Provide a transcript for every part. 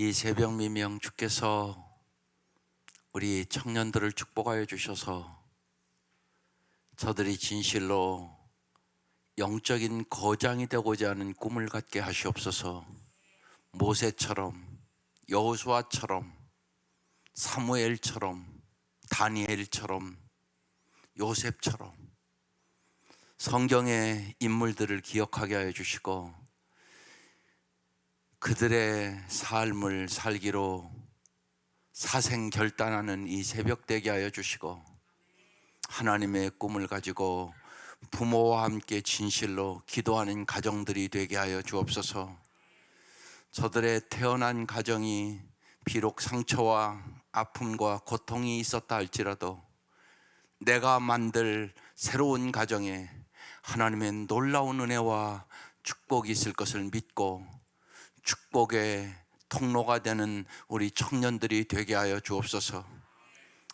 이 새벽 미명 주께서 우리 청년들을 축복하여 주셔서 저들이 진실로 영적인 거장이 되고자 하는 꿈을 갖게 하시옵소서. 모세처럼, 여호수아처럼, 사무엘처럼, 다니엘처럼, 요셉처럼 성경의 인물들을 기억하게 하여 주시고 그들의 삶을 살기로 사생결단하는 이 새벽 되게 하여 주시고 하나님의 꿈을 가지고 부모와 함께 진실로 기도하는 가정들이 되게 하여 주옵소서. 저들의 태어난 가정이 비록 상처와 아픔과 고통이 있었다 할지라도 내가 만들 새로운 가정에 하나님의 놀라운 은혜와 축복이 있을 것을 믿고 축복의 통로가 되는 우리 청년들이 되게 하여 주옵소서.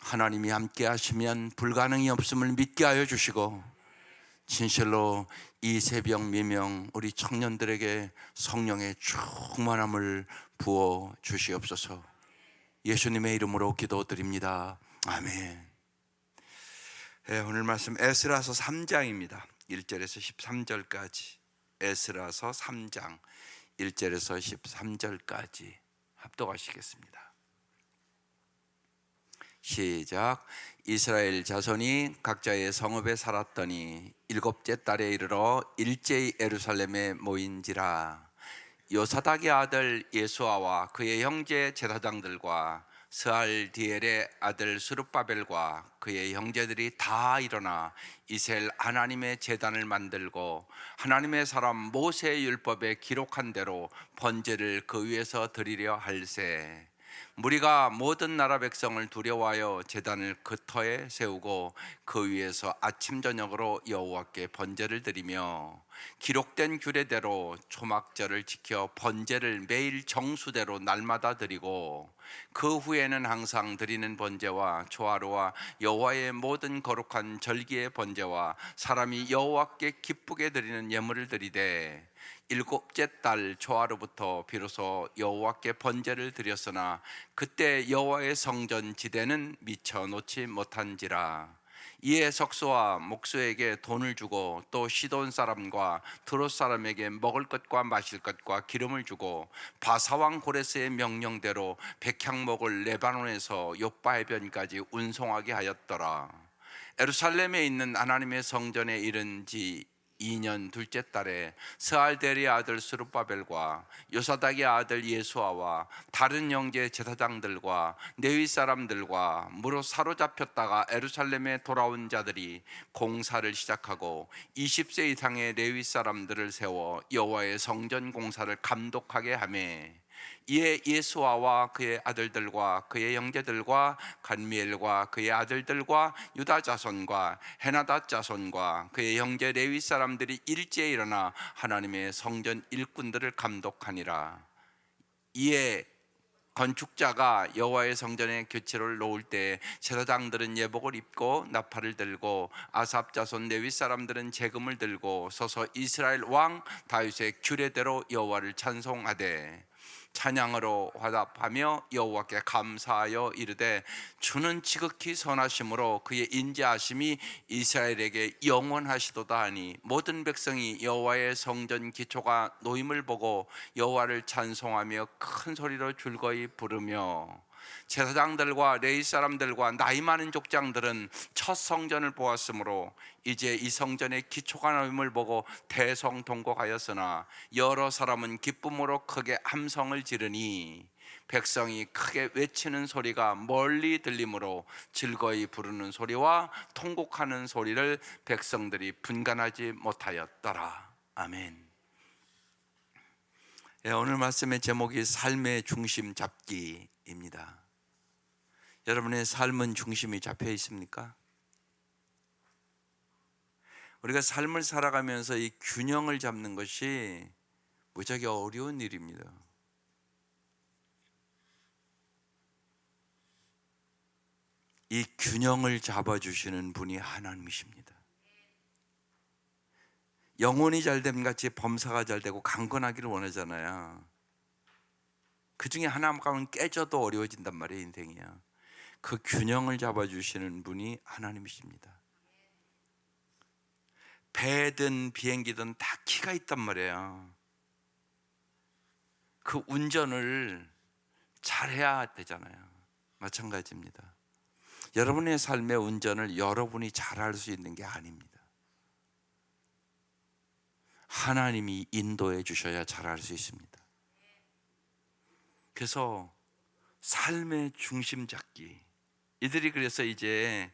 하나님이 함께 하시면 불가능이 없음을 믿게 하여 주시고 진실로 이 새벽 미명 우리 청년들에게 성령의 충만함을 부어 주시옵소서. 예수님의 이름으로 기도드립니다. 아멘. 네, 오늘 말씀 에스라서 3장입니다 1절에서 13절까지. 에스라서 3장 1절에서 13절까지 합독하시겠습니다. 시작. 이스라엘 자손이 각자의 성읍에 살았더니 일곱째 달에 이르러 일제히 예루살렘에 모인지라. 요사닥의 아들 예수아와 그의 형제 제사장들과 스알디엘의 아들 스룹바벨과 그의 형제들이 다 일어나 이스라엘 하나님의 제단을 만들고 하나님의 사람 모세의 율법에 기록한 대로 번제를 그 위에서 드리려 할세. 무리가 모든 나라 백성을 두려워하여 제단을 그 터에 세우고 그 위에서 아침 저녁으로 여호와께 번제를 드리며 기록된 규례대로 초막절을 지켜 번제를 매일 정수대로 날마다 드리고 그 후에는 항상 드리는 번제와 초하루와 여호와의 모든 거룩한 절기의 번제와 사람이 여호와께 기쁘게 드리는 예물을 드리되 일곱째 달 초하루부터 비로소 여호와께 번제를 드렸으나 그때 여호와의 성전 지대는 미쳐 놓지 못한지라. 이에 석수와 목수에게 돈을 주고 또 시돈 사람과 드롯 사람에게 먹을 것과 마실 것과 기름을 주고 바사왕 고레스의 명령대로 백향목을 레바논에서 욥바 해변까지 운송하게 하였더라. 예루살렘에 있는 하나님의 성전에 이른 지 2년 둘째 달에 스알데리의 아들 스룹바벨과 요사닥의 아들 예수아와 다른 형제 제사장들과 레위 사람들과 무로 사로잡혔다가 예루살렘에 돌아온 자들이 공사를 시작하고 20세 이상의 레위 사람들을 세워 여호와의 성전 공사를 감독하게 하며 이에 예수아와 그의 아들들과 그의 형제들과 간미엘과 그의 아들들과 유다 자손과 헤나다 자손과 그의 형제 레위 사람들이 일제에 일어나 하나님의 성전 일꾼들을 감독하니라. 이에 건축자가 여호와의 성전에 교체를 놓을 때 제사장들은 예복을 입고 나팔을 들고 아삽 자손 레위 사람들은 제금을 들고 서서 이스라엘 왕 다윗의 규례대로 여호와를 찬송하되 찬양으로 화답하며 여호와께 감사하여 이르되 주는 지극히 선하심으로 그의 인자하심이 이스라엘에게 영원하시도다 하니 모든 백성이 여호와의 성전 기초가 놓임을 보고 여호와를 찬송하며 큰 소리로 즐거이 부르며 제사장들과 레위 사람들과 나이 많은 족장들은 첫 성전을 보았으므로 이제 이 성전의 기초가 놓임을 보고 대성통곡하였으나 여러 사람은 기쁨으로 크게 함성을 지르니 백성이 크게 외치는 소리가 멀리 들리므로 즐거이 부르는 소리와 통곡하는 소리를 백성들이 분간하지 못하였더라. 아멘. 오늘 말씀의 제목이 삶의 중심 잡기입니다. 여러분의 삶은 중심이 잡혀 있습니까? 우리가 삶을 살아가면서 이 균형을 잡는 것이 무지하게 어려운 일입니다. 이 균형을 잡아주시는 분이 하나님이십니다. 영혼이 잘됨 같이 범사가 잘되고 강건하기를 원하잖아요. 그 중에 하나만 깨져도 어려워진단 말이에요. 인생이야. 그 균형을 잡아주시는 분이 하나님이십니다. 배든 비행기든 다 키가 있단 말이에요. 그 운전을 잘해야 되잖아요. 마찬가지입니다. 여러분의 삶의 운전을 여러분이 잘할 수 있는 게 아닙니다. 하나님이 인도해 주셔야 잘할 수 있습니다. 그래서 삶의 중심 잡기. 이들이 그래서 이제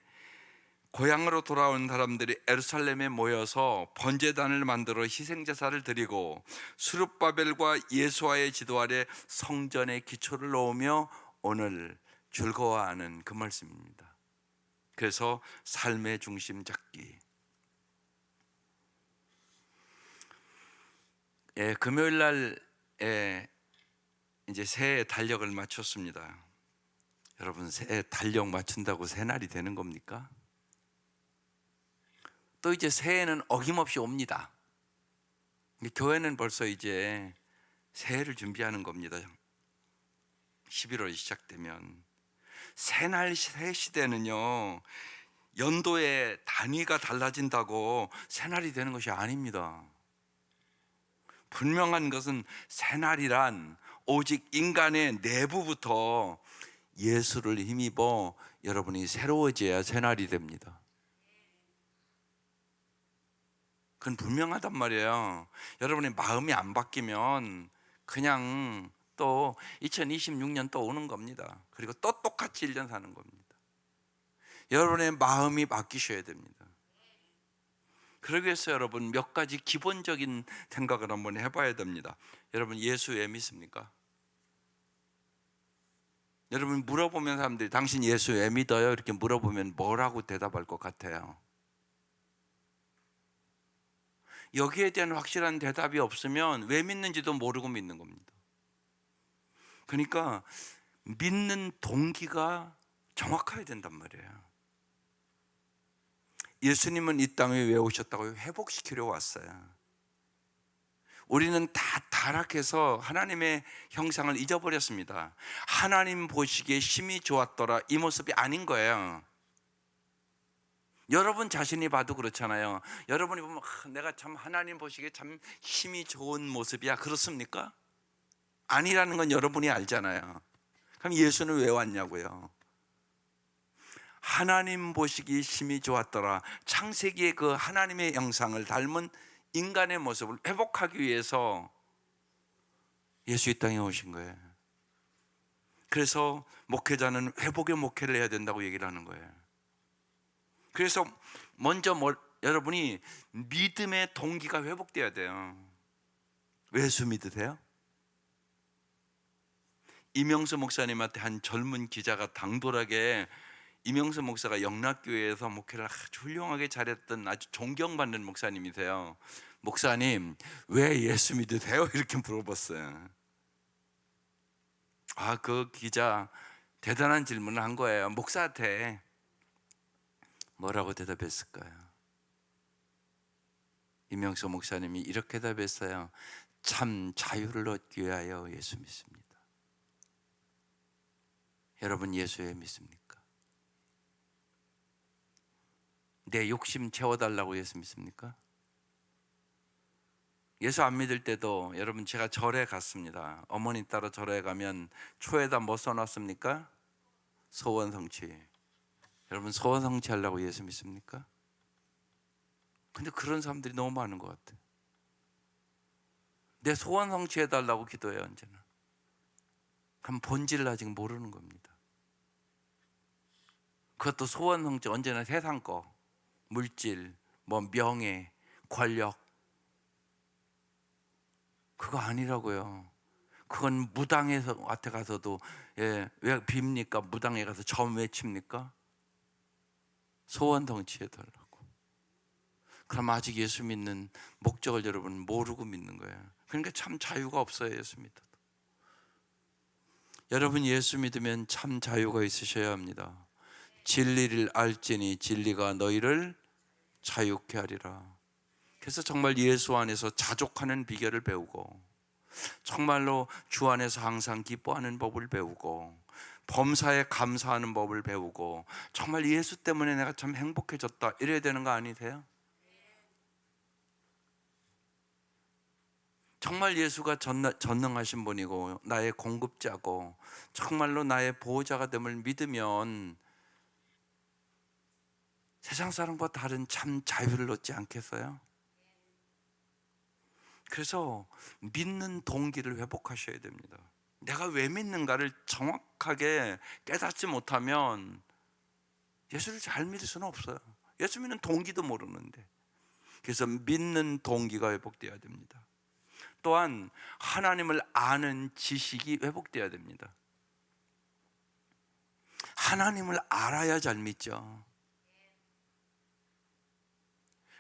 고향으로 돌아온 사람들이 예루살렘에 모여서 번제단을 만들어 희생제사를 드리고 스룹바벨과 예수와의 지도 아래 성전의 기초를 놓으며 오늘 즐거워하는 그 말씀입니다. 그래서 삶의 중심 잡기. 금요일 날 이제 새해 달력을 맞췄습니다. 여러분, 새해 달력 맞춘다고 새날이 되는 겁니까? 또 이제 새해는 어김없이 옵니다. 교회는 벌써 이제 새해를 준비하는 겁니다. 11월이 시작되면 새날 새 시대는요, 연도의 단위가 달라진다고 새날이 되는 것이 아닙니다. 분명한 것은 새날이란 오직 인간의 내부부터 예수를 힘입어 여러분이 새로워져야 새날이 됩니다. 그건 분명하단 말이에요. 여러분의 마음이 안 바뀌면 그냥 또 2026년 또 오는 겁니다. 그리고 또 똑같이 1년 사는 겁니다. 여러분의 마음이 바뀌셔야 됩니다. 그러기 위해서 여러분 몇 가지 기본적인 생각을 한번 해봐야 됩니다. 여러분, 예수 왜 믿습니까? 여러분 물어보면 사람들이 당신 예수 왜 믿어요? 이렇게 물어보면 뭐라고 대답할 것 같아요? 여기에 대한 확실한 대답이 없으면 왜 믿는지도 모르고 믿는 겁니다. 그러니까 믿는 동기가 정확해야 된단 말이에요. 예수님은 이 땅에 왜 오셨다고요? 회복시키려 왔어요. 우리는 다 타락해서 하나님의 형상을 잊어버렸습니다. 하나님 보시기에 심히 좋았더라, 이 모습이 아닌 거예요. 여러분 자신이 봐도 그렇잖아요. 여러분이 보면 내가 참 하나님 보시기에 참 힘이 좋은 모습이야, 그렇습니까? 아니라는 건 여러분이 알잖아요. 그럼 예수는 왜 왔냐고요? 하나님 보시기 심히 좋았더라, 창세기의 그 하나님의 형상을 닮은 인간의 모습을 회복하기 위해서 예수 이 땅에 오신 거예요. 그래서 목회자는 회복의 목회를 해야 된다고 얘기를 하는 거예요. 그래서 먼저 여러분이 믿음의 동기가 회복돼야 돼요. 왜 예수 믿으세요? 이명수 목사님한테 한 젊은 기자가 당돌하게, 이명수 목사가 영락교회에서 목회를 아주 훌륭하게 잘했던 아주 존경받는 목사님이세요. 목사님, 왜 예수 믿으세요? 이렇게 물어봤어요. 그 기자 대단한 질문을 한 거예요. 목사한테 뭐라고 대답했을까요? 이명수 목사님이 이렇게 대답했어요. 참 자유를 얻기 위하여 예수 믿습니다. 여러분, 예수 왜 믿습니까? 내 욕심 채워달라고 예수 믿습니까? 예수 안 믿을 때도 여러분, 제가 절에 갔습니다. 어머니 따라 절에 가면 초에다 뭐 써놨습니까? 소원 성취. 여러분, 소원 성취하려고 예수 믿습니까? 근데 그런 사람들이 너무 많은 것 같아요. 내 소원 성취해달라고 기도해요, 언제나. 그럼 본질을 아직 모르는 겁니다. 그것도 소원 성취, 언제나 세상 거, 물질, 명예, 권력, 그거 아니라고요. 그건 무당에서 앞에 가서도 왜 빕니까? 무당에 가서 점 외칩니까? 소원 성취해달라고. 그럼 아직 예수 믿는 목적을 여러분 모르고 믿는 거예요. 그러니까 참 자유가 없어요, 예수 믿어도. 여러분, 예수 믿으면 참 자유가 있으셔야 합니다. 진리를 알지니 진리가 너희를 자유케 하리라. 그래서 정말 예수 안에서 자족하는 비결을 배우고 정말로 주 안에서 항상 기뻐하는 법을 배우고 범사에 감사하는 법을 배우고 정말 예수 때문에 내가 참 행복해졌다 이래야 되는 거 아니세요? 정말 예수가 전능하신 분이고 나의 공급자고 정말로 나의 보호자가 됨을 믿으면 세상 사람과 다른 참 자유를 얻지 않겠어요? 그래서 믿는 동기를 회복하셔야 됩니다. 내가 왜 믿는가를 정확하게 깨닫지 못하면 예수를 잘 믿을 수는 없어요. 예수 믿는 동기도 모르는데. 그래서 믿는 동기가 회복되어야 됩니다. 또한 하나님을 아는 지식이 회복되어야 됩니다. 하나님을 알아야 잘 믿죠.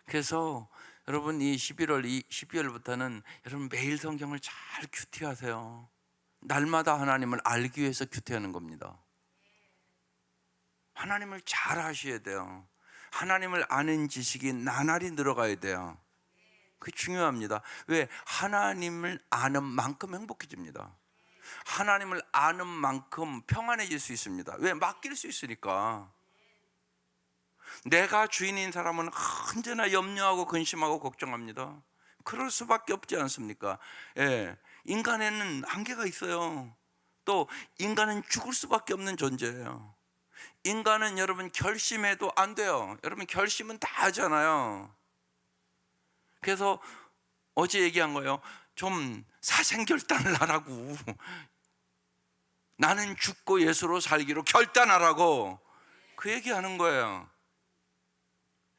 그래서 여러분 이 12월부터는 여러분 매일 성경을 잘 큐티하세요. 날마다 하나님을 알기 위해서 큐티하는 겁니다. 하나님을 잘 아셔야 돼요. 하나님을 아는 지식이 나날이 늘어가야 돼요. 그게 중요합니다. 왜? 하나님을 아는 만큼 행복해집니다. 하나님을 아는 만큼 평안해질 수 있습니다. 왜? 맡길 수 있으니까. 내가 주인인 사람은 언제나 염려하고 근심하고 걱정합니다. 그럴 수밖에 없지 않습니까? 예, 인간에는 한계가 있어요. 또 인간은 죽을 수밖에 없는 존재예요. 인간은 여러분 결심해도 안 돼요. 여러분 결심은 다 하잖아요. 그래서 어제 얘기한 거예요. 좀 사생결단을 하라고. 나는 죽고 예수로 살기로 결단하라고 그 얘기하는 거예요.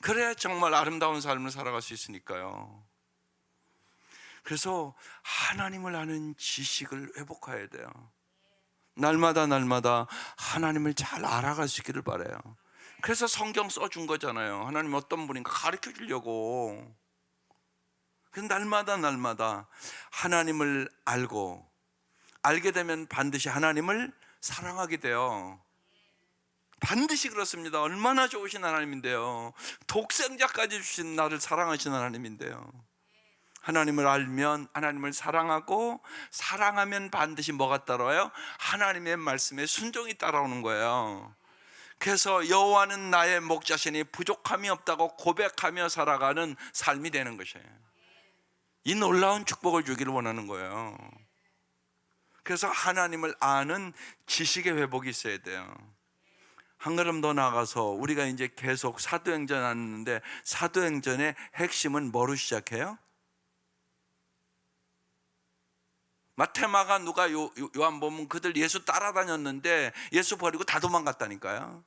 그래야 정말 아름다운 삶을 살아갈 수 있으니까요. 그래서 하나님을 아는 지식을 회복해야 돼요. 날마다 하나님을 잘 알아갈 수 있기를 바라요. 그래서 성경 써준 거잖아요. 하나님 어떤 분인가 가르쳐 주려고. 그래서 날마다 하나님을 알게 되면 반드시 하나님을 사랑하게 돼요. 반드시 그렇습니다. 얼마나 좋으신 하나님인데요. 독생자까지 주신 나를 사랑하신 하나님인데요. 하나님을 알면 하나님을 사랑하고 사랑하면 반드시 뭐가 따라와요? 하나님의 말씀에 순종이 따라오는 거예요. 그래서 여호와는 나의 목자시니 부족함이 없다고 고백하며 살아가는 삶이 되는 것이에요. 이 놀라운 축복을 주기를 원하는 거예요. 그래서 하나님을 아는 지식의 회복이 있어야 돼요. 한 걸음 더 나아가서 우리가 이제 계속 사도행전 하는데 사도행전의 핵심은 뭐로 시작해요? 마테마가 누가 요한복음 그들 예수 따라다녔는데 예수 버리고 다 도망갔다니까요.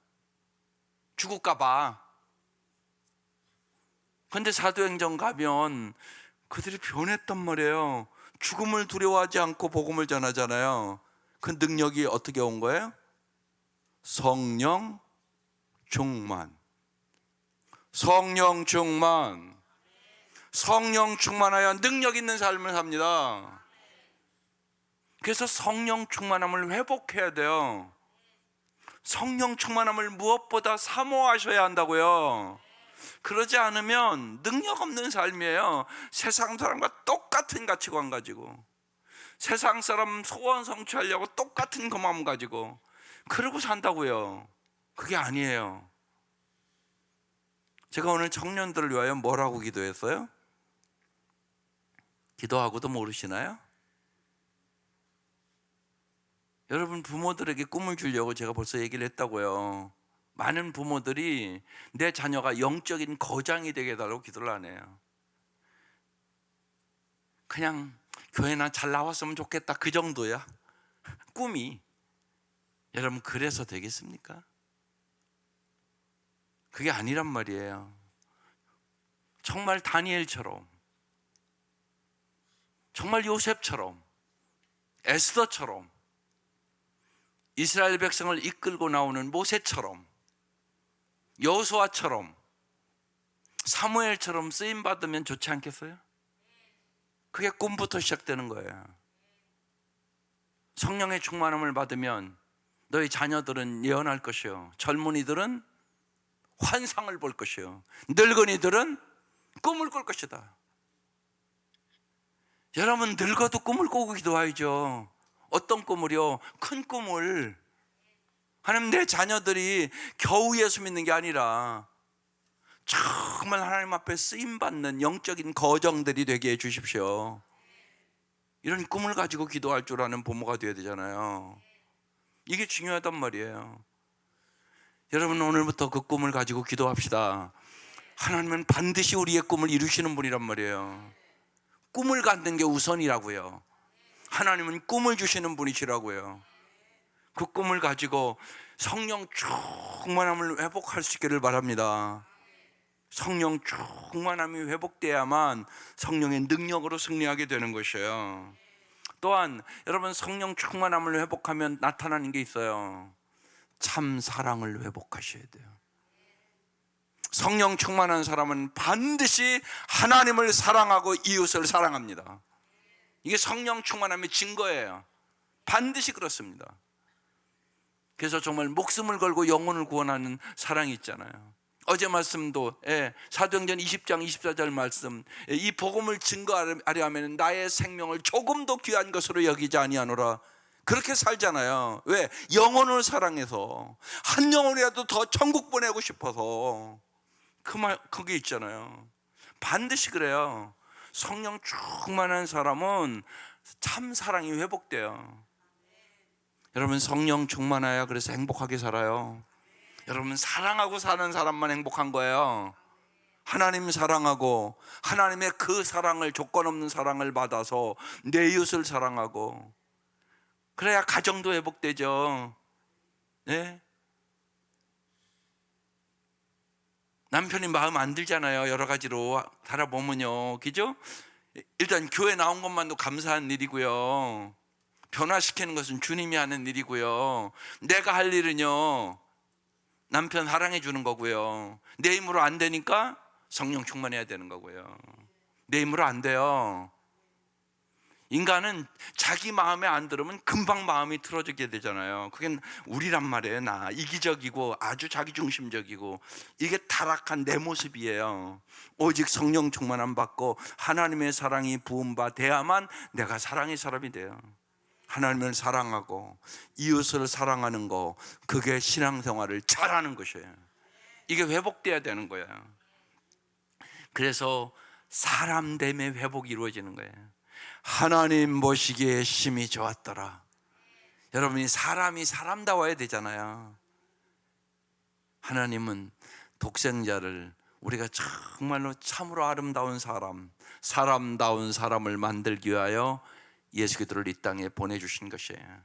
죽을까 봐. 근데 사도행전 가면 그들이 변했단 말이에요. 죽음을 두려워하지 않고 복음을 전하잖아요. 그 능력이 어떻게 온 거예요? 성령 충만. 성령 충만하여 능력 있는 삶을 삽니다. 그래서 성령 충만함을 회복해야 돼요. 성령 충만함을 무엇보다 사모하셔야 한다고요. 그러지 않으면 능력 없는 삶이에요. 세상 사람과 똑같은 가치관 가지고, 세상 사람 소원 성취하려고 똑같은 그 마음 가지고 그러고 산다고요. 그게 아니에요. 제가 오늘 청년들을 위하여 뭐라고 기도했어요? 기도하고도 모르시나요? 여러분 부모들에게 꿈을 주려고 제가 벌써 얘기를 했다고요. 많은 부모들이 내 자녀가 영적인 거장이 되게 해달라고 기도를 안 해요. 그냥 교회나 잘 나왔으면 좋겠다 그 정도야. 꿈이. 여러분 그래서 되겠습니까? 그게 아니란 말이에요. 정말 다니엘처럼, 정말 요셉처럼, 에스더처럼, 이스라엘 백성을 이끌고 나오는 모세처럼, 여호수아처럼, 사무엘처럼 쓰임받으면 좋지 않겠어요? 그게 꿈부터 시작되는 거예요. 성령의 충만함을 받으면 너희 자녀들은 예언할 것이요, 젊은이들은 환상을 볼 것이요, 늙은이들은 꿈을 꿀 것이다. 여러분 늙어도 꿈을 꾸고 기도하죠. 어떤 꿈을요? 큰 꿈을. 하나님, 내 자녀들이 겨우 예수 믿는 게 아니라 정말 하나님 앞에 쓰임받는 영적인 거정들이 되게 해 주십시오. 이런 꿈을 가지고 기도할 줄 아는 부모가 되어야 되잖아요. 이게 중요하단 말이에요. 여러분, 오늘부터 그 꿈을 가지고 기도합시다. 하나님은 반드시 우리의 꿈을 이루시는 분이란 말이에요. 꿈을 갖는 게 우선이라고요. 하나님은 꿈을 주시는 분이시라고요. 그 꿈을 가지고 성령 충만함을 회복할 수 있기를 바랍니다. 성령 충만함이 회복돼야만 성령의 능력으로 승리하게 되는 것이에요. 또한 여러분, 성령 충만함을 회복하면 나타나는 게 있어요. 참 사랑을 회복하셔야 돼요. 성령 충만한 사람은 반드시 하나님을 사랑하고 이웃을 사랑합니다. 이게 성령 충만함의 증거예요. 반드시 그렇습니다. 그래서 정말 목숨을 걸고 영혼을 구원하는 사랑이 있잖아요. 어제 말씀도 사도행전 20장 24절 말씀, 이 복음을 증거하려 하면 나의 생명을 조금도 귀한 것으로 여기지 아니하노라. 그렇게 살잖아요. 왜? 영혼을 사랑해서, 한 영혼이라도 더 천국 보내고 싶어서. 그게 있잖아요. 반드시 그래요. 성령 충만한 사람은 참 사랑이 회복돼요. 여러분, 성령 충만해야 그래서 행복하게 살아요. 여러분, 사랑하고 사는 사람만 행복한 거예요. 하나님 사랑하고 하나님의 그 사랑을, 조건 없는 사랑을 받아서 내 이웃을 사랑하고, 그래야 가정도 회복되죠. 네? 남편이 마음 안 들잖아요. 여러 가지로 살아보면요, 그죠? 일단 교회 나온 것만도 감사한 일이고요. 변화시키는 것은 주님이 하는 일이고요. 내가 할 일은요, 남편 사랑해 주는 거고요. 내 힘으로 안 되니까 성령 충만해야 되는 거고요. 내 힘으로 안 돼요. 인간은 자기 마음에 안 들으면 금방 마음이 틀어지게 되잖아요. 그게 우리란 말이에요. 나 이기적이고 아주 자기중심적이고, 이게 타락한 내 모습이에요. 오직 성령 충만함 받고 하나님의 사랑이 부음받아야만 내가 사랑의 사람이 돼요. 하나님을 사랑하고 이웃을 사랑하는 거, 그게 신앙생활을 잘하는 것이에요. 이게 회복돼야 되는 거예요. 그래서 사람됨의 회복이 이루어지는 거예요. 하나님 보시기에 심히 좋았더라. 여러분이 사람이 사람다워야 되잖아요. 하나님은 독생자를, 우리가 정말로 참으로 아름다운 사람, 사람다운 사람을 만들기 위하여 예수 그리스도를 이 땅에 보내주신 것이에요.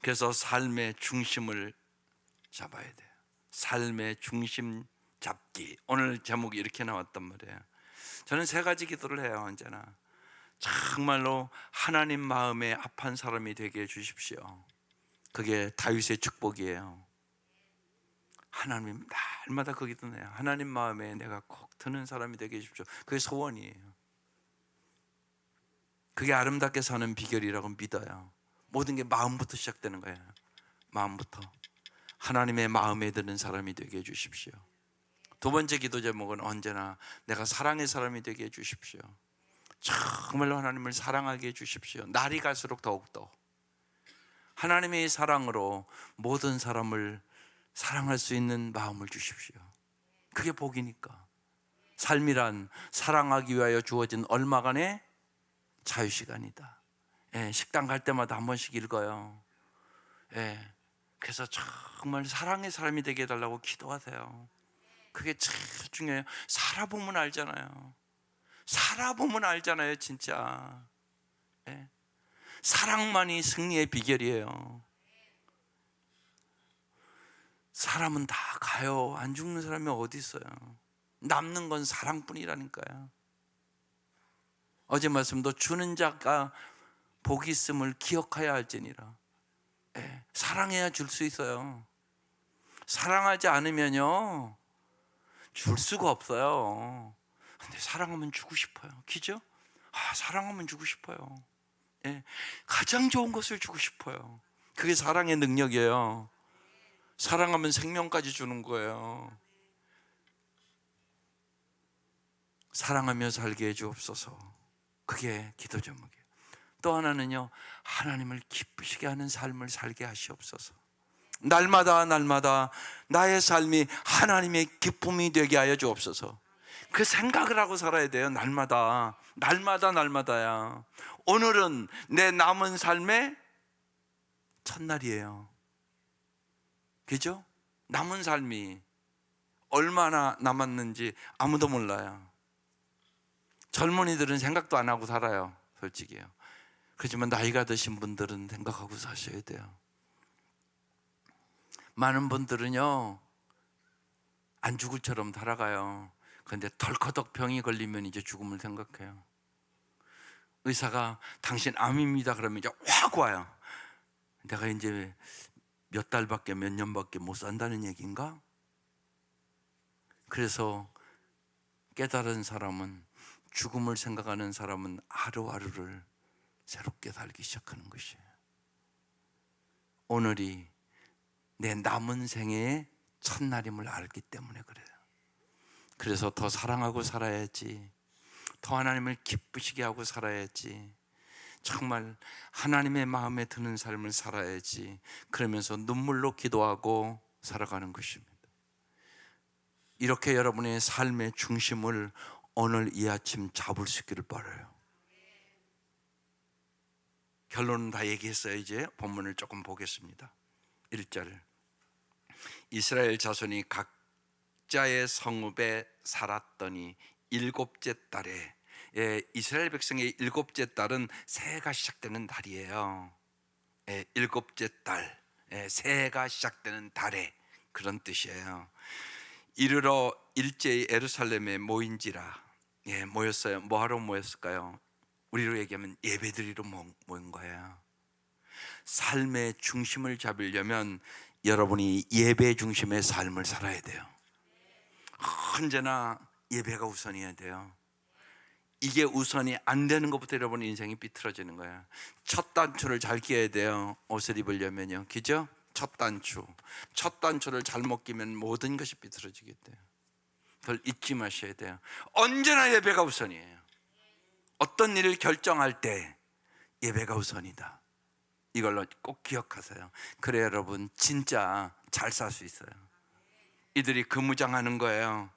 그래서 삶의 중심을 잡아야 돼요. 삶의 중심 잡기. 오늘 제목이 이렇게 나왔단 말이에요. 저는 세 가지 기도를 해요. 언제나 정말로 하나님 마음에 합한 사람이 되게 해주십시오. 그게 다윗의 축복이에요. 하나님, 날마다 그 기도네요. 하나님 마음에 내가 꼭 드는 사람이 되게 해주십시오. 그게 소원이에요. 그게 아름답게 사는 비결이라고 믿어요. 모든 게 마음부터 시작되는 거예요. 마음부터. 하나님의 마음에 드는 사람이 되게 해주십시오. 두 번째 기도 제목은 언제나 내가 사랑의 사람이 되게 해주십시오. 정말로 하나님을 사랑하게 해주십시오. 날이 갈수록 더욱더 하나님의 사랑으로 모든 사람을 사랑할 수 있는 마음을 주십시오. 그게 복이니까. 삶이란 사랑하기 위하여 주어진 얼마간의 자유시간이다. 식당 갈 때마다 한 번씩 읽어요. 그래서 정말 사랑의 사람이 되게 해달라고 기도하세요. 그게 참 중요해요. 살아보면 알잖아요. 살아보면 알잖아요, 진짜. 사랑만이 승리의 비결이에요. 사람은 다 가요. 안 죽는 사람이 어디 있어요? 남는 건 사랑뿐이라니까요. 어제 말씀도 주는 자가 복이 있음을 기억하여야 할지니라. 사랑해야 줄 수 있어요. 사랑하지 않으면요, 줄 수가 없어요. 근데 사랑하면 주고 싶어요. 그죠? 사랑하면 주고 싶어요. 가장 좋은 것을 주고 싶어요. 그게 사랑의 능력이에요. 사랑하면 생명까지 주는 거예요. 사랑하며 살게 해 주옵소서. 그게 기도 제목이에요. 또 하나는요, 하나님을 기쁘시게 하는 삶을 살게 하시옵소서. 날마다 나의 삶이 하나님의 기쁨이 되게 하여 주옵소서. 그 생각을 하고 살아야 돼요. 날마다야. 오늘은 내 남은 삶의 첫날이에요. 그죠? 남은 삶이 얼마나 남았는지 아무도 몰라요. 젊은이들은 생각도 안 하고 살아요, 솔직히요. 그렇지만 나이가 드신 분들은 생각하고 사셔야 돼요. 많은 분들은요, 안 죽을 처럼 살아가요. 그런데 덜커덕 병이 걸리면 이제 죽음을 생각해요. 의사가 당신 암입니다 그러면 이제 확 와요. 내가 이제 몇 달밖에 몇 년밖에 못 산다는 얘기인가? 그래서 깨달은 사람은, 죽음을 생각하는 사람은 하루하루를 새롭게 살기 시작하는 것이에요. 오늘이 내 남은 생애의 첫날임을 알기 때문에 그래요. 그래서 더 사랑하고 살아야지, 더 하나님을 기쁘시게 하고 살아야지, 정말 하나님의 마음에 드는 삶을 살아야지, 그러면서 눈물로 기도하고 살아가는 것입니다. 이렇게 여러분의 삶의 중심을 오늘 이 아침 잡을 수 있기를 바라요. 결론은 다 얘기했어요. 이제 본문을 조금 보겠습니다. 1절, 이스라엘 자손이 각자의 성읍에 살았더니 일곱째 달에, 이스라엘 백성의 일곱째 달은 새해가 시작되는 달이에요. 일곱째 달, 새해가 시작되는 달에, 그런 뜻이에요. 이르러 일제히 예루살렘에 모인지라. 모였어요. 뭐하러 모였을까요? 우리로 얘기하면 예배드리러 모인 거예요. 삶의 중심을 잡으려면 여러분이 예배 중심의 삶을 살아야 돼요. 언제나 예배가 우선이어야 돼요. 이게 우선이 안 되는 것부터 여러분 인생이 삐뚤어지는 거예요. 첫 단추를 잘 끼워야 돼요. 옷을 입으려면요, 그죠? 첫 단추를 잘못 끼면 모든 것이 삐뚤어지게 돼요. 그걸 잊지 마셔야 돼요. 언제나 예배가 우선이에요. 어떤 일을 결정할 때 예배가 우선이다. 이걸로 꼭 기억하세요. 그래 여러분, 진짜 잘 살 수 있어요. 이들이 근무장하는 거예요.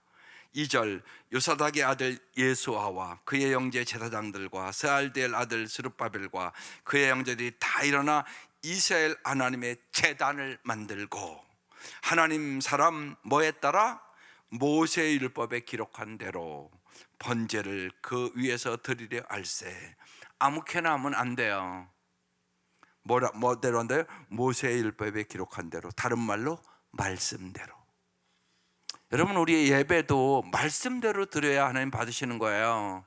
2절, 요사닥의 아들 예수아와 그의 형제 제사장들과 스알디엘 아들 스룹바벨과 그의 형제들이 다 일어나 이스라엘 하나님의 제단을 만들고, 하나님 사람 뭐에 따라? 모세의 율법에 기록한 대로 번제를 그 위에서 드리려 할세. 아무렇게나 하면 안 돼요. 뭐대로 한대요? 모세의 율법에 기록한 대로, 다른 말로 말씀대로. 여러분, 우리의 예배도 말씀대로 드려야 하나님 받으시는 거예요.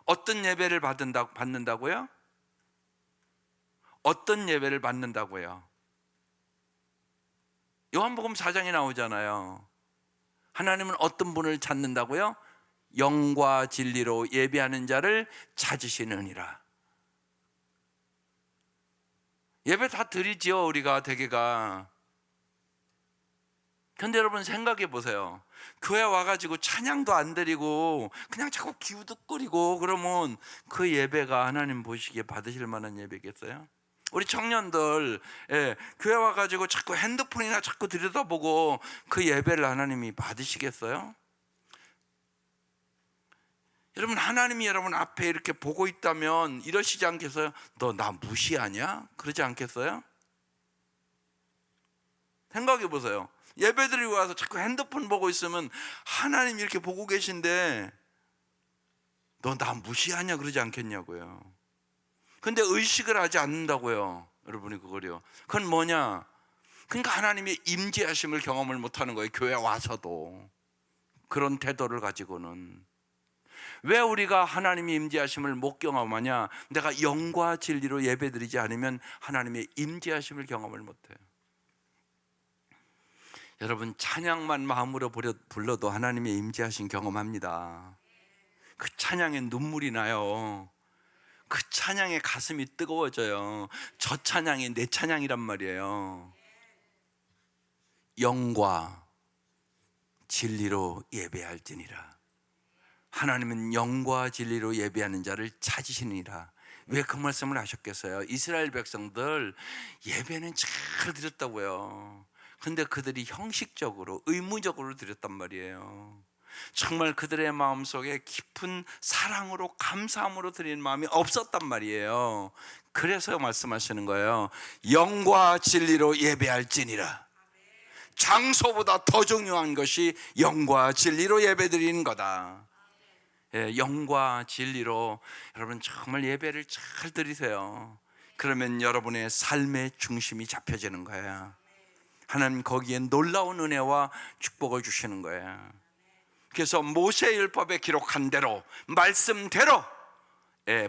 어떤 예배를 받는다고요? 어떤 예배를 받는다고요? 요한복음 4장에 나오잖아요. 하나님은 어떤 분을 찾는다고요? 영과 진리로 예배하는 자를 찾으시느니라. 예배 다 드리지요, 우리가 대개가. 근데 여러분 생각해 보세요. 교회 와가지고 찬양도 안 드리고 그냥 자꾸 기우득거리고 그러면 그 예배가 하나님 보시기에 받으실 만한 예배겠어요? 우리 청년들, 교회 와가지고 자꾸 핸드폰이나 자꾸 들여다보고 그 예배를 하나님이 받으시겠어요? 여러분, 하나님이 여러분 앞에 이렇게 보고 있다면 이러시지 않겠어요? 너 나 무시하냐? 그러지 않겠어요? 생각해 보세요. 예배 드리고 와서 자꾸 핸드폰 보고 있으면 하나님 이렇게 보고 계신데 너 나 무시하냐? 그러지 않겠냐고요. 근데 의식을 하지 않는다고요. 여러분이 그거요. 그건 뭐냐? 그러니까 하나님의 임재하심을 경험을 못하는 거예요. 교회 와서도. 그런 태도를 가지고는. 왜 우리가 하나님의 임재하심을 못 경험하냐? 내가 영과 진리로 예배드리지 않으면 하나님의 임재하심을 경험을 못해요. 여러분, 찬양만 마음으로 불러도 하나님의 임재하심 경험합니다. 그 찬양에 눈물이 나요. 그 찬양에 가슴이 뜨거워져요. 저 찬양이 내 찬양이란 말이에요. 영과 진리로 예배할지니라. 하나님은 영과 진리로 예배하는 자를 찾으시니라. 왜 그 말씀을 하셨겠어요? 이스라엘 백성들 예배는 잘 드렸다고요. 근데 그들이 형식적으로 의무적으로 드렸단 말이에요. 정말 그들의 마음속에 깊은 사랑으로 감사함으로 드리는 마음이 없었단 말이에요. 그래서 말씀하시는 거예요. 영과 진리로 예배할지니라. 장소보다 더 중요한 것이 영과 진리로 예배드리는 거다. 영과 진리로 여러분 정말 예배를 잘 드리세요. 그러면 여러분의 삶의 중심이 잡혀지는 거예요. 하나님 거기에 놀라운 은혜와 축복을 주시는 거예요. 그래서 모세율법에 기록한 대로 말씀대로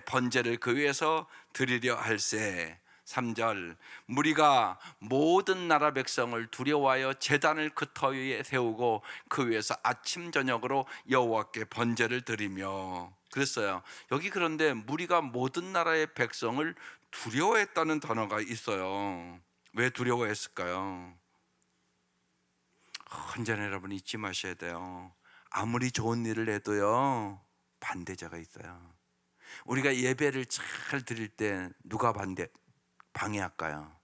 번제를 그 위에서 드리려 할세. 3절 무리가 모든 나라 백성을 두려워하여 제단을 그 터 위에 세우고 그 위에서 아침 저녁으로 여호와께 번제를 드리며 그랬어요. 여기 그런데 무리가 모든 나라의 백성을 두려워했다는 단어가 있어요. 왜 두려워했을까요? 언제나 여러분 잊지 마셔야 돼요. 아무리 좋은 일을 해도요 반대자가 있어요. 우리가 예배를 잘 드릴 때 누가 방해할까요?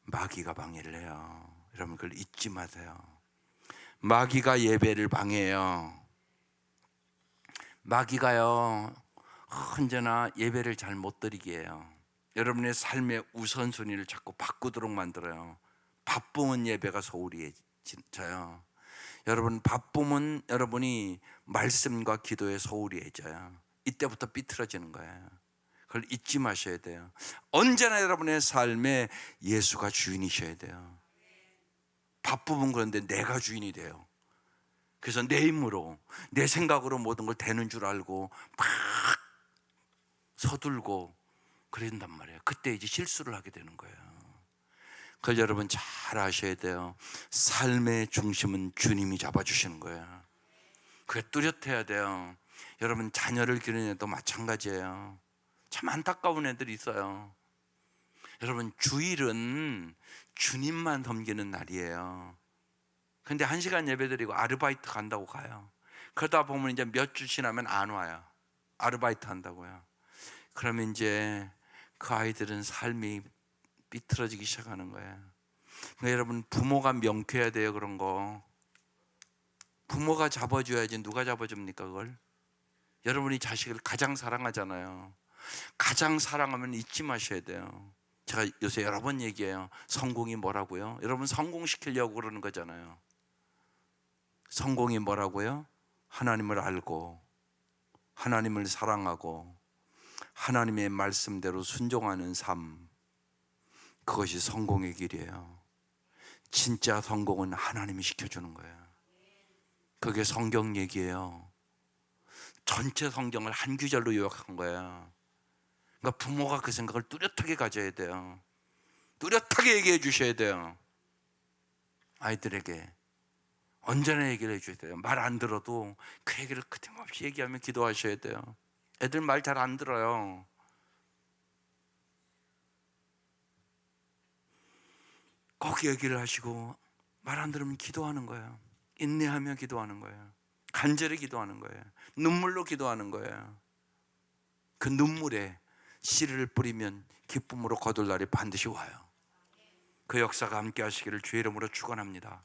마귀가 방해를 해요. 여러분 그걸 잊지 마세요. 마귀가 예배를 방해해요. 마귀가요 언제나 예배를 잘 못 드리게 해요. 여러분의 삶의 우선순위를 자꾸 바꾸도록 만들어요. 바쁘면 예배가 소홀해져요. 여러분 바쁘면 여러분이 말씀과 기도에 소홀해져요. 이때부터 삐뚤어지는 거예요. 그걸 잊지 마셔야 돼요. 언제나 여러분의 삶에 예수가 주인이셔야 돼요. 바쁘면 그런데 내가 주인이 돼요. 그래서 내 힘으로 내 생각으로 모든 걸 되는 줄 알고 막 서둘고 그런단 말이에요. 그때 이제 실수를 하게 되는 거예요. 그걸 여러분 잘 아셔야 돼요. 삶의 중심은 주님이 잡아주시는 거예요. 그게 뚜렷해야 돼요. 여러분 자녀를 기르는 애도 마찬가지예요. 참 안타까운 애들이 있어요. 여러분 주일은 주님만 섬기는 날이에요. 근데 1시간 예배드리고 아르바이트 간다고 가요. 그러다 보면 이제 몇 주 지나면 안 와요. 아르바이트 한다고요. 그러면 이제 그 아이들은 삶이 삐뚤어지기 시작하는 거예요. 그러니까 여러분 부모가 명쾌해야 돼요. 그런 거 부모가 잡아줘야지 누가 잡아줍니까 그걸? 여러분이 자식을 가장 사랑하잖아요. 가장 사랑하면 잊지 마셔야 돼요. 제가 요새 여러 번 얘기해요. 성공이 뭐라고요? 여러분 성공시키려고 그러는 거잖아요. 성공이 뭐라고요? 하나님을 알고 하나님을 사랑하고 하나님의 말씀대로 순종하는 삶, 그것이 성공의 길이에요. 진짜 성공은 하나님이 시켜주는 거예요. 그게 성경 얘기예요. 전체 성경을 한 구절로 요약한 거예요. 그러니까 부모가 그 생각을 뚜렷하게 가져야 돼요. 뚜렷하게 얘기해 주셔야 돼요. 아이들에게 언제나 얘기를 해줘야 돼요. 말 안 들어도 그 얘기를 끊임없이 얘기하며 기도하셔야 돼요. 애들 말 잘 안 들어요. 꼭 얘기를 하시고 말 안 들으면 기도하는 거예요. 인내하며 기도하는 거예요. 간절히 기도하는 거예요. 눈물로 기도하는 거예요. 그 눈물에 씨를 뿌리면 기쁨으로 거둘 날이 반드시 와요. 그 역사가 함께 하시기를 주의 이름으로 축원합니다.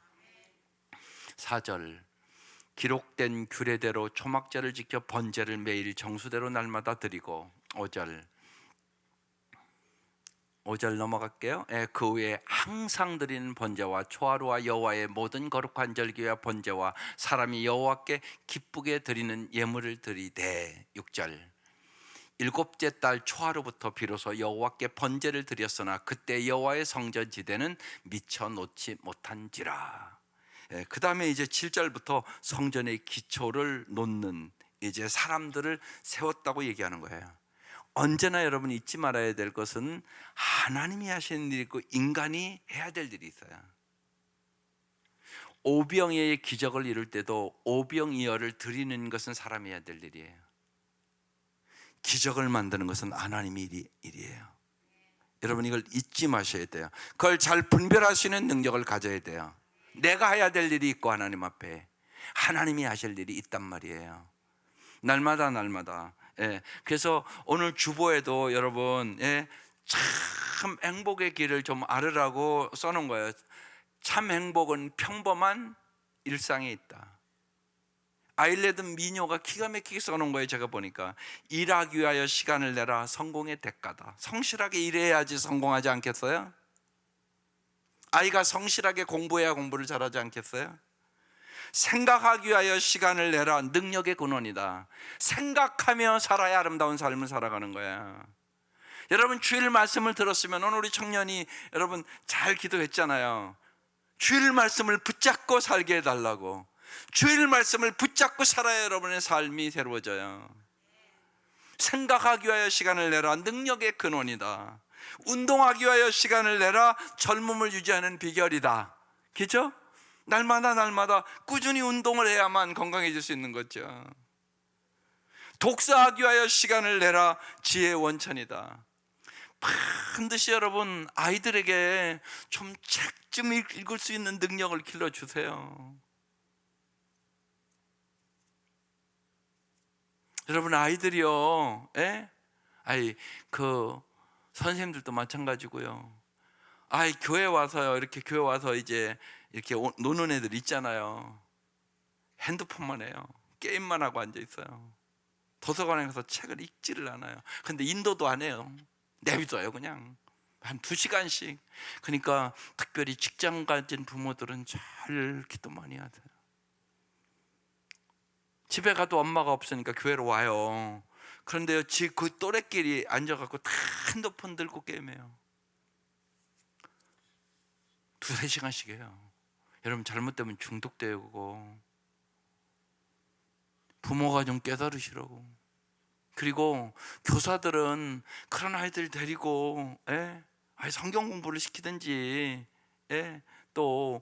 4절 기록된 규례대로 초막절을 지켜 번제를 매일 정수대로 날마다 드리고 5절 넘어갈게요. 그 후에 항상 드리는 번제와 초하루와 여호와의 모든 거룩한 절기와 번제와 사람이 여호와께 기쁘게 드리는 예물을 드리되 6절 일곱째 달 초하루부터 비로소 여호와께 번제를 드렸으나 그때 여호와의 성전 지대는 미쳐 놓지 못한지라. 그 다음에 이제 7절부터 성전의 기초를 놓는 이제 사람들을 세웠다고 얘기하는 거예요. 언제나 여러분이 잊지 말아야 될 것은 하나님이 하시는 일이 있고 인간이 해야 될 일이 있어요. 오병이어의 기적을 이룰 때도 오병이어를 드리는 것은 사람이 해야 될 일이에요. 기적을 만드는 것은 하나님의 일이에요. 여러분 이걸 잊지 마셔야 돼요. 그걸 잘 분별할 수 있는 능력을 가져야 돼요. 내가 해야 될 일이 있고 하나님 앞에 하나님이 하실 일이 있단 말이에요. 날마다 날마다. 예. 그래서 오늘 주보에도 여러분, 예, 참 행복의 길을 좀 알으라고 써놓은 거예요. 참 행복은 평범한 일상에 있다. 아일레드 미녀가 기가 막히게 써놓은 거예요. 제가 보니까 일하기 위하여 시간을 내라 성공의 대가다. 성실하게 일해야지 성공하지 않겠어요? 아이가 성실하게 공부해야 공부를 잘하지 않겠어요? 생각하기 위하여 시간을 내라 능력의 근원이다. 생각하며 살아야 아름다운 삶을 살아가는 거야. 여러분 주일 말씀을 들었으면 오늘 우리 청년이 여러분 잘 기도했잖아요. 주일 말씀을 붙잡고 살게 해달라고. 주일 말씀을 붙잡고 살아야 여러분의 삶이 새로워져요. 생각하기 위하여 시간을 내라 능력의 근원이다. 운동하기 위하여 시간을 내라 젊음을 유지하는 비결이다. 그죠? 날마다 꾸준히 운동을 해야만 건강해질 수 있는 거죠. 독서하기 위하여 시간을 내라 지혜의 원천이다. 반드시 여러분 아이들에게 좀 책 좀 읽을 수 있는 능력을 길러주세요. 여러분 아이들이요, 예? 그 선생님들도 마찬가지고요. 교회 와서요, 이렇게 교회 와서 이제 이렇게 노는 애들 있잖아요. 핸드폰만 해요. 게임만 하고 앉아 있어요. 도서관에 가서 책을 읽지를 않아요. 근데 인도도 안 해요. 내비둬요 그냥 한 2시간씩. 그러니까 특별히 직장 가진 부모들은 잘 기도 많이 해야 돼요. 집에 가도 엄마가 없으니까 교회로 와요. 그런데요, 그 또래끼리 앉아갖고 다 핸드폰 들고 게임해요. 2-3시간씩 해요. 여러분 잘못되면 중독돼요. 그거 부모가 좀 깨달으시라고. 그리고 교사들은 그런 아이들 데리고 성경 공부를 시키든지 또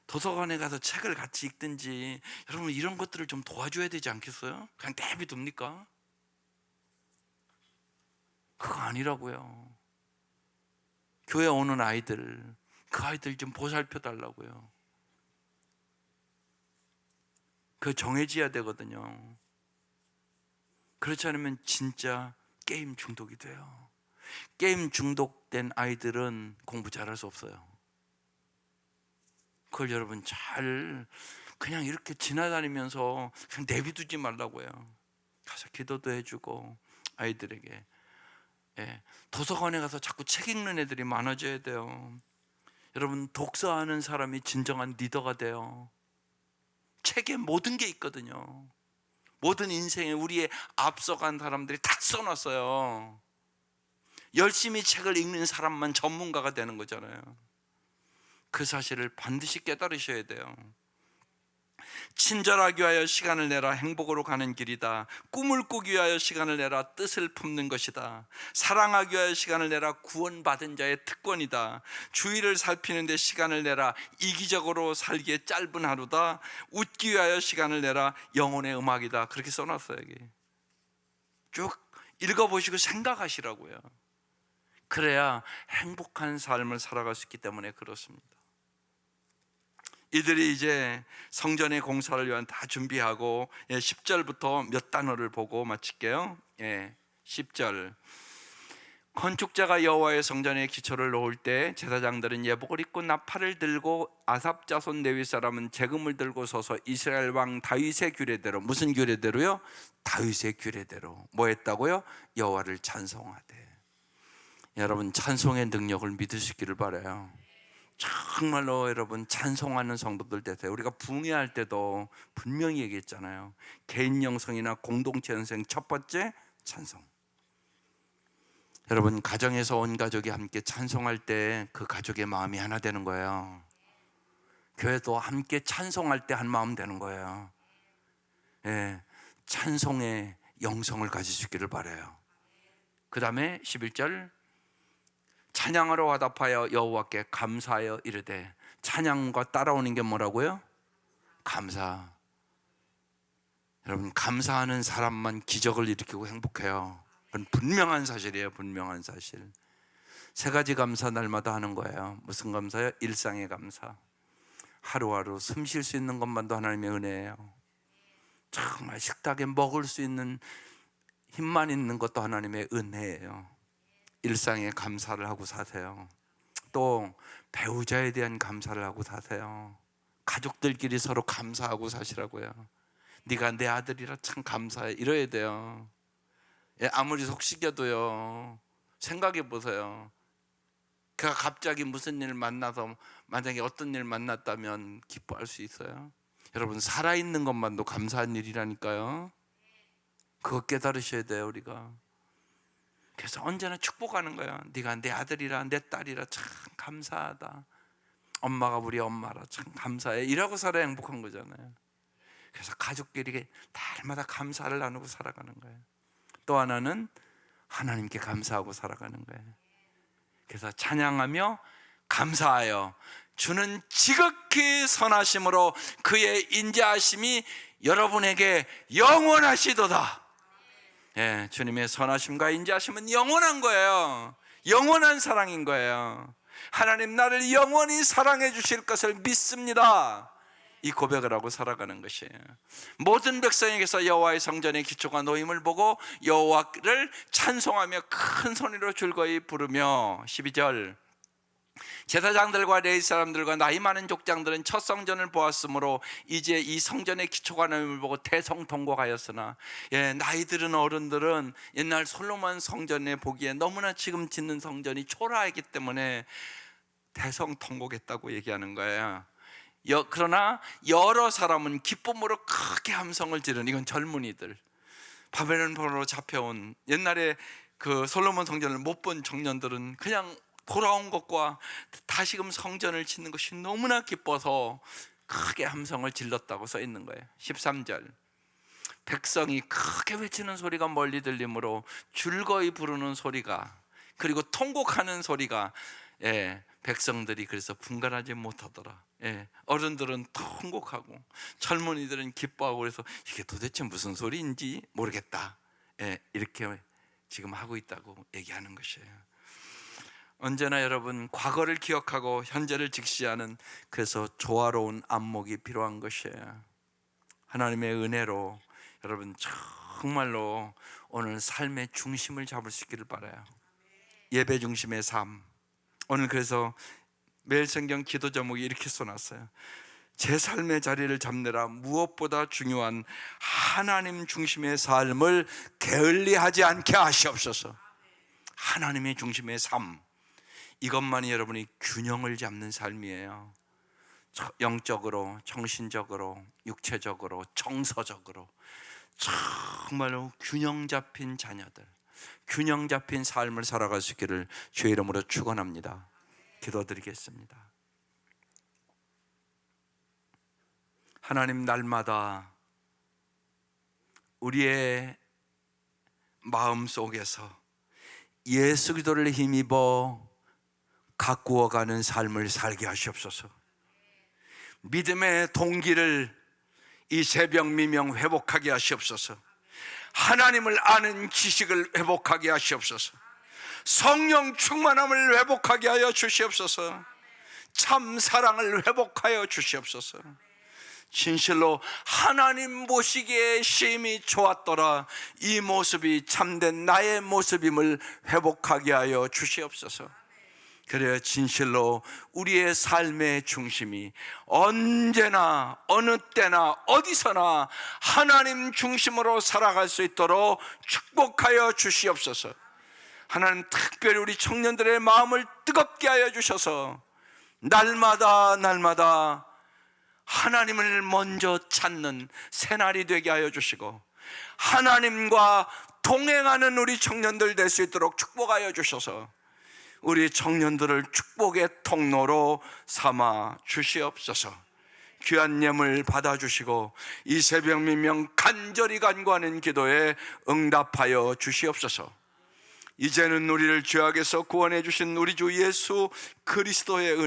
도서관에 가서 책을 같이 읽든지 여러분 이런 것들을 좀 도와줘야 되지 않겠어요? 그냥 내비둡니까? 그거 아니라고요. 교회 오는 아이들, 그 아이들 좀 보살펴 달라고요. 그거 정해져야 되거든요. 그렇지 않으면 진짜 게임 중독이 돼요. 게임 중독된 아이들은 공부 잘할 수 없어요. 그걸 여러분 잘 그냥 이렇게 지나다니면서 그냥 내비두지 말라고요. 가서 기도도 해주고 아이들에게. 도서관에 가서 자꾸 책 읽는 애들이 많아져야 돼요. 여러분 독서하는 사람이 진정한 리더가 돼요. 책에 모든 게 있거든요. 모든 인생에 우리의 앞서간 사람들이 다 써놨어요. 열심히 책을 읽는 사람만 전문가가 되는 거잖아요. 그 사실을 반드시 깨달으셔야 돼요. 친절하기 위하여 시간을 내라 행복으로 가는 길이다. 꿈을 꾸기 위하여 시간을 내라 뜻을 품는 것이다. 사랑하기 위하여 시간을 내라 구원받은 자의 특권이다. 주의를 살피는 데 시간을 내라 이기적으로 살기에 짧은 하루다. 웃기 위하여 시간을 내라 영혼의 음악이다. 그렇게 써놨어요. 여기 쭉 읽어보시고 생각하시라고요. 그래야 행복한 삶을 살아갈 수 있기 때문에 그렇습니다. 이들이 이제 성전의 공사를 위한 다 준비하고 10절부터 몇 단어를 보고 마칠게요. 10절 건축자가 여호와의 성전에 기초를 놓을 때 제사장들은 예복을 입고 나팔을 들고 아삽 자손 레위 사람은 재금을 들고 서서 이스라엘 왕 다윗의 규례대로, 무슨 규례대로요? 다윗의 규례대로 뭐 했다고요? 여호와를 찬송하되. 여러분 찬송의 능력을 믿을 수 있기를 바라요. 정말로 여러분 찬송하는 성도들 되세요. 우리가 붕괴할 때도 분명히 얘기했잖아요. 개인 영성이나 공동체 영성 첫 번째 찬송. 여러분 가정에서 온 가족이 함께 찬송할 때 그 가족의 마음이 하나 되는 거예요. 교회도 함께 찬송할 때 한 마음 되는 거예요. 찬송의 영성을 가질 수 있기를 바라요. 그 다음에 11절 찬양하러 화답하여 여호와께 감사하여 이르되. 찬양과 따라오는 게 뭐라고요? 감사. 여러분 감사하는 사람만 기적을 일으키고 행복해요. 그건 분명한 사실이에요. 분명한 사실. 3가지 감사 날마다 하는 거예요. 무슨 감사요? 일상의 감사. 하루하루 숨 쉴 수 있는 것만도 하나님의 은혜예요. 정말 식탁에 먹을 수 있는 힘만 있는 것도 하나님의 은혜예요. 일상에 감사를 하고 사세요. 또 배우자에 대한 감사를 하고 사세요. 가족들끼리 서로 감사하고 사시라고요. 네가 내 아들이라 참 감사해, 이래야 돼요. 아무리 속삭여도요, 생각해 보세요. 그가 갑자기 무슨 일을 만나서, 만약에 어떤 일을 만났다면 기뻐할 수 있어요? 여러분, 살아있는 것만도 감사한 일이라니까요. 그거 깨달으셔야 돼요, 우리가. 그래서 언제나 축복하는 거예요. 네가 내 아들이라, 내 딸이라 참 감사하다. 엄마가 우리 엄마라 참 감사해, 이라고 살아야 행복한 거잖아요. 그래서 가족끼리 날마다 감사를 나누고 살아가는 거예요. 또 하나는 하나님께 감사하고 살아가는 거예요. 그래서 찬양하며 감사하여 주는 지극히 선하심으로 그의 인자하심이 여러분에게 영원하시도다. 예, 주님의 선하심과 인자하심은 영원한 거예요. 영원한 사랑인 거예요. 하나님 나를 영원히 사랑해 주실 것을 믿습니다. 이 고백을 하고 살아가는 것이에요. 모든 백성에게서 여호와의 성전의 기초가 놓임을 보고 여호와를 찬송하며 큰 소리로 즐거이 부르며 12절 제사장들과 레위 사람들과 나이 많은 족장들은 첫 성전을 보았으므로 이제 이 성전의 기초가 놓임을 보고 대성통곡하였으나, 나이 들은 어른들은 옛날 솔로몬 성전에 보기에 너무나 지금 짓는 성전이 초라하기 때문에 대성통곡했다고 얘기하는 거예요. 그러나 여러 사람은 기쁨으로 크게 함성을 지르는, 이건 젊은이들, 바벨론으로 잡혀온 옛날에 그 솔로몬 성전을 못 본 청년들은 그냥 돌아온 것과 다시금 성전을 짓는 것이 너무나 기뻐서 크게 함성을 질렀다고 써 있는 거예요. 13절 백성이 크게 외치는 소리가 멀리 들리므로 즐거이 부르는 소리가, 그리고 통곡하는 소리가, 백성들이 그래서 분간하지 못하더라. 어른들은 통곡하고 젊은이들은 기뻐하고, 그래서 이게 도대체 무슨 소리인지 모르겠다, 이렇게 지금 하고 있다고 얘기하는 것이에요. 언제나 여러분, 과거를 기억하고 현재를 직시하는, 그래서 조화로운 안목이 필요한 것이에요. 하나님의 은혜로 여러분 정말로 오늘 삶의 중심을 잡을 수 있기를 바라요. 예배 중심의 삶. 오늘 그래서 매일 성경 기도 제목이 이렇게 써놨어요. 제 삶의 자리를 잡느라 무엇보다 중요한 하나님 중심의 삶을 게을리하지 않게 하시옵소서. 하나님의 중심의 삶, 이것만이 여러분이 균형을 잡는 삶이에요. 영적으로, 정신적으로, 육체적으로, 정서적으로 정말로 균형 잡힌 자녀들, 균형 잡힌 삶을 살아갈 수 있기를 주의 이름으로 축원합니다. 기도드리겠습니다. 하나님, 날마다 우리의 마음 속에서 예수 그리스도를 힘입어 가꾸어가는 삶을 살게 하시옵소서. 믿음의 동기를 이 새벽 미명 회복하게 하시옵소서. 하나님을 아는 지식을 회복하게 하시옵소서. 성령 충만함을 회복하게 하여 주시옵소서. 참 사랑을 회복하여 주시옵소서. 진실로 하나님 보시기에 심히 좋았더라, 이 모습이 참된 나의 모습임을 회복하게 하여 주시옵소서. 그래야 진실로 우리의 삶의 중심이 언제나 어느 때나 어디서나 하나님 중심으로 살아갈 수 있도록 축복하여 주시옵소서. 하나님, 특별히 우리 청년들의 마음을 뜨겁게 하여 주셔서 날마다 하나님을 먼저 찾는 새날이 되게 하여 주시고, 하나님과 동행하는 우리 청년들 될 수 있도록 축복하여 주셔서 우리 청년들을 축복의 통로로 삼아 주시옵소서. 귀한 예물 받아주시고 이 새벽 민명 간절히 간구하는 기도에 응답하여 주시옵소서. 이제는 우리를 죄악에서 구원해 주신 우리 주 예수 그리스도의 은혜,